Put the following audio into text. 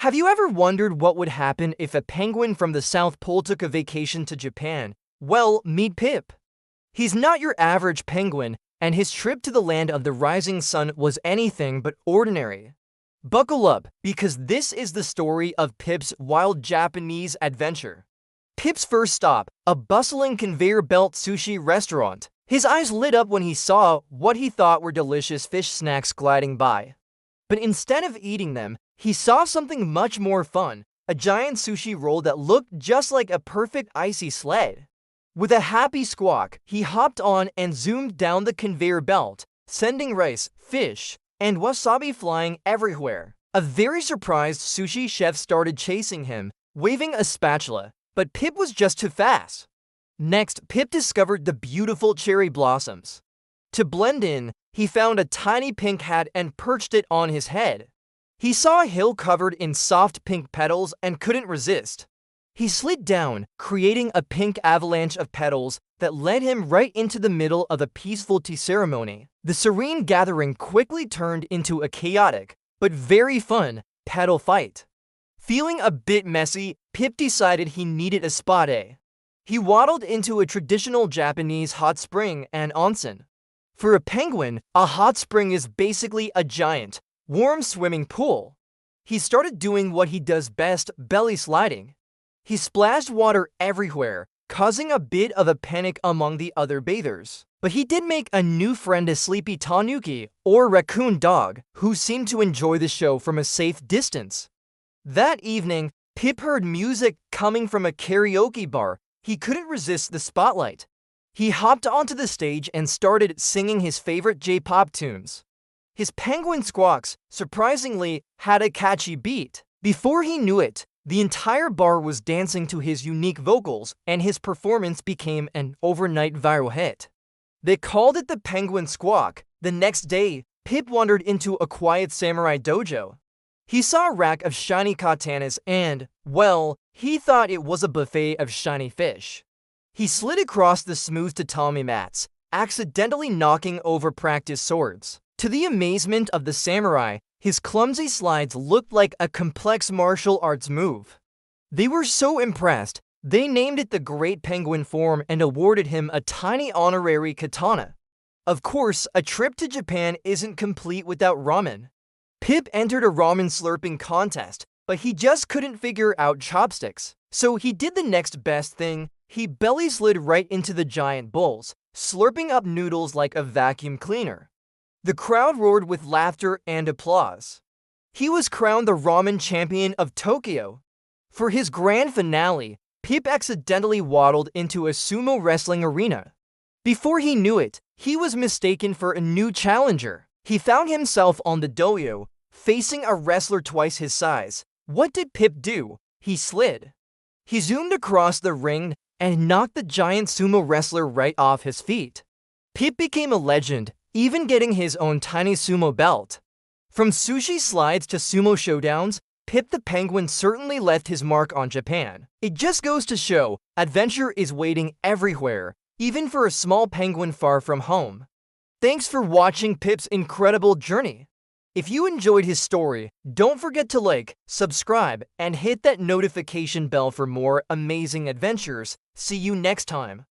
Have you ever wondered what would happen if a penguin from the South Pole took a vacation to Japan? Well, meet Pip. He's not your average penguin, and his trip to the land of the rising sun was anything but ordinary. Buckle up, because this is the story of Pip's wild Japanese adventure. Pip's first stop, a bustling conveyor belt sushi restaurant. His eyes lit up when he saw what he thought were delicious fish snacks gliding by. But instead of eating them, he saw something much more fun, a giant sushi roll that looked just like a perfect icy sled. With a happy squawk, he hopped on and zoomed down the conveyor belt, sending rice, fish, and wasabi flying everywhere. A very surprised sushi chef started chasing him, waving a spatula, but Pip was just too fast. Next, Pip discovered the beautiful cherry blossoms. To blend in, he found a tiny pink hat and perched it on his head. He saw a hill covered in soft pink petals and couldn't resist. He slid down, creating a pink avalanche of petals that led him right into the middle of a peaceful tea ceremony. The serene gathering quickly turned into a chaotic, but very fun, petal fight. Feeling a bit messy, Pip decided he needed a spa day. He waddled into a traditional Japanese hot spring and onsen. For a penguin, a hot spring is basically a giant, warm swimming pool. He started doing what he does best, belly sliding. He splashed water everywhere, causing a bit of a panic among the other bathers. But he did make a new friend, a sleepy Tanuki, or raccoon dog, who seemed to enjoy the show from a safe distance. That evening, Pip heard music coming from a karaoke bar. He couldn't resist the spotlight. He hopped onto the stage and started singing his favorite J-pop tunes. His penguin squawks, surprisingly, had a catchy beat. Before he knew it, the entire bar was dancing to his unique vocals, and his performance became an overnight viral hit. They called it the Penguin Squawk. The next day, Pip wandered into a quiet samurai dojo. He saw a rack of shiny katanas and, well, he thought it was a buffet of shiny fish. He slid across the smooth tatami mats, accidentally knocking over practice swords. To the amazement of the samurai, his clumsy slides looked like a complex martial arts move. They were so impressed, they named it the Great Penguin Form and awarded him a tiny honorary katana. Of course, a trip to Japan isn't complete without ramen. Pip entered a ramen slurping contest, but he just couldn't figure out chopsticks. So he did the next best thing. He belly slid right into the giant bowls, slurping up noodles like a vacuum cleaner. The crowd roared with laughter and applause. He was crowned the ramen champion of Tokyo. For his grand finale, Pip accidentally waddled into a sumo wrestling arena. Before he knew it, he was mistaken for a new challenger. He found himself on the Dojo, facing a wrestler twice his size. What did Pip do? He slid. He zoomed across the ring and knocked the giant sumo wrestler right off his feet. Pip became a legend, even getting his own tiny sumo belt. From sushi slides to sumo showdowns, Pip the Penguin certainly left his mark on Japan. It just goes to show, adventure is waiting everywhere, even for a small penguin far from home. Thanks for watching Pip's incredible journey. If you enjoyed his story, don't forget to like, subscribe, and hit that notification bell for more amazing adventures. See you next time.